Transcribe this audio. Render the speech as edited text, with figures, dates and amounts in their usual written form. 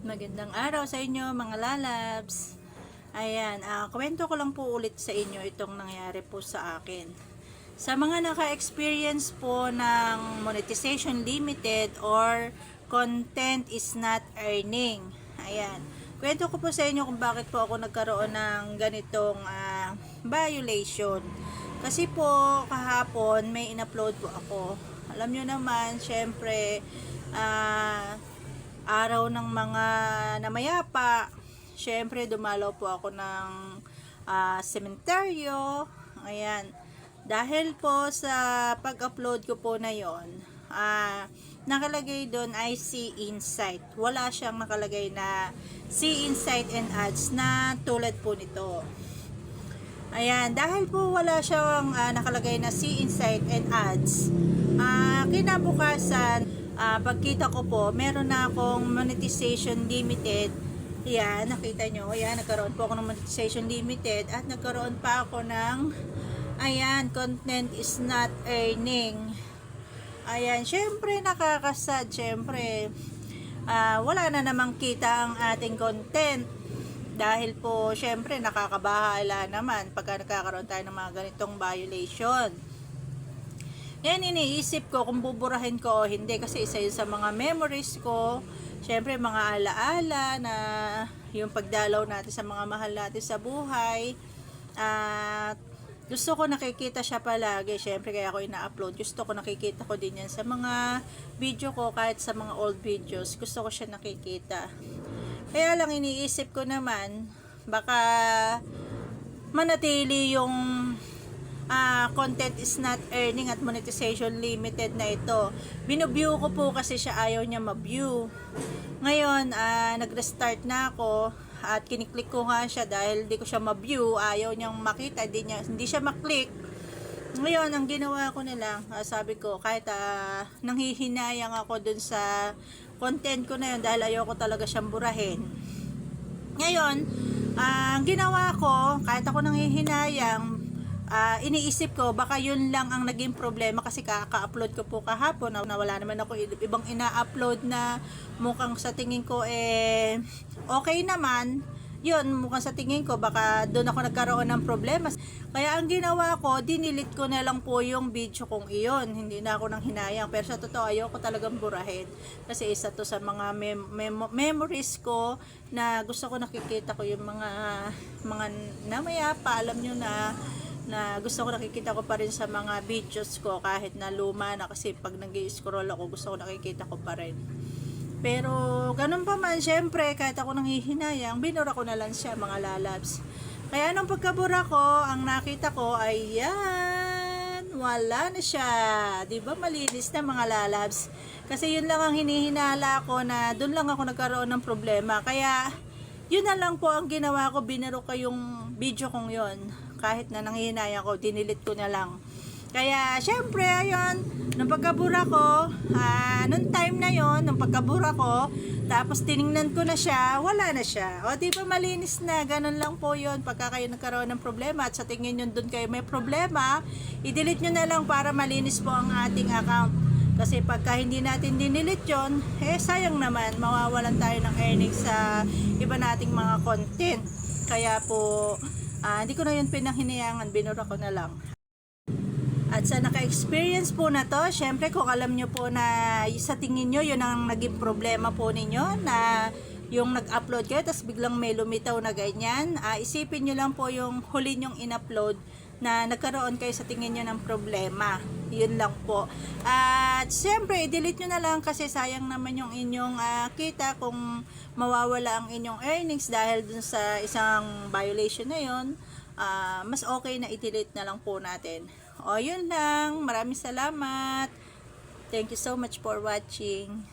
Magandang araw sa inyo mga lalabs. Ayan, kwento ko lang po ulit sa inyo itong nangyari po sa akin. Sa mga naka-experience po ng monetization limited or content is not earning. Ayan, kwento ko po sa inyo kung bakit po ako nagkaroon ng ganitong violation. Kasi po kahapon may in-upload po ako. Alam nyo naman, syempre, araw ng mga namayapa, syempre dumalaw po ako ng sementeryo. Ayan, dahil po sa pag-upload ko po na yon, nakalagay doon ay see insight. Wala siyang nakalagay na see insight and ads na tulad po nito. Ayan, dahil po wala siyang nakalagay na see insight and ads, kinabukasan, pagkita ko po, meron na akong monetization limited. Yan, nakita nyo, yan, nagkaroon po ako ng monetization limited at nagkaroon pa ako ng, ayan, content is not earning. Ayan, syempre nakakasad, syempre, wala na namang kita ang ating content. Dahil po, syempre, nakakabahala naman pagka nagkakaroon tayo ng mga ganitong violation. Yan, iniisip ko kung buburahin ko o hindi kasi isa yun sa mga memories ko. Syempre, mga alaala na yung pagdalaw natin sa mga mahal natin sa buhay. At gusto ko nakikita siya palagi. Syempre, kaya ako ina-upload. Gusto ko nakikita ko din yan sa mga video ko, kahit sa mga old videos. Gusto ko siya nakikita. Kaya lang iniisip ko naman, baka manatili yung content is not earning at monetization limited na ito. Binuview ko po kasi siya, ayaw niya ma-view. Ngayon, nag-restart na ako at kiniklik ko nga siya dahil hindi ko siya ma-view, ayaw niyang makita, hindi siya maklik. Ngayon, ang ginawa ko na lang, sabi ko, kahit nanghihinayang ako dun sa content ko na yun dahil ayaw ko talaga siyang burahin. Ngayon, ang ginawa ko, kahit ako nanghihinayang, iniisip ko baka yun lang ang naging problema kasi kaka-upload ko po kahapon na wala naman ako ibang ina-upload na mukhang sa tingin ko okay naman. Yun, mukhang sa tingin ko baka doon ako nagkaroon ng problema. Kaya ang ginawa ko, dinilit ko na lang po yung video kong iyon. Hindi na ako nang hinayang. Pero sa totoo, ayoko talagang burahin. Kasi isa to sa mga memories ko na gusto ko nakikita ko yung mga namayapa. Alam nyo na gusto ko nakikita ko pa rin sa mga videos ko kahit na luma na, kasi pag nag-i-scroll ako gusto ko nakikita ko pa rin. Pero ganun pa man, syempre kahit ako nanghihinayang, binura ko na lang siya mga lalabs. Kaya nung pagkabura ko, ang nakita ko ay yan, wala na siya. Diba malinis na mga lalabs? Kasi yun lang ang hinihinala ko na doon lang ako nagkaroon ng problema. Kaya yun na lang po ang ginawa ko, binuro ko yung video kong yon. Kahit na nanghihinayang ko, dinilit ko na lang. Kaya, syempre, ayun, nung pagkabura ko, nung time na yon, nung pagkabura ko, tapos tiningnan ko na siya, wala na siya. O, di ba malinis na, ganun lang po yon pagka kayo nagkaroon ng problema at sa tingin nyo dun kayo may problema, i-delete nyo na lang para malinis po ang ating account. Kasi pagka hindi natin dinilit yon, sayang naman, mawawalan tayo ng earnings sa iba nating mga content. Kaya po, hindi ko na yun pinanghinayangan, binura ko na lang. At sa naka-experience po na to, syempre kung alam nyo po na sa tingin nyo yun ang naging problema po ninyo, na yung nag-upload kayo tapos biglang may lumitaw na ganyan, isipin nyo lang po yung huli nyong in-upload na nagkaroon kayo sa tingin nyo ng problema. Yun lang po. At syempre, i-delete nyo na lang kasi sayang naman yung inyong kita kung mawawala ang inyong earnings dahil dun sa isang violation na yun. Mas okay na i-delete na lang po natin. O, yun lang. Maraming salamat. Thank you so much for watching.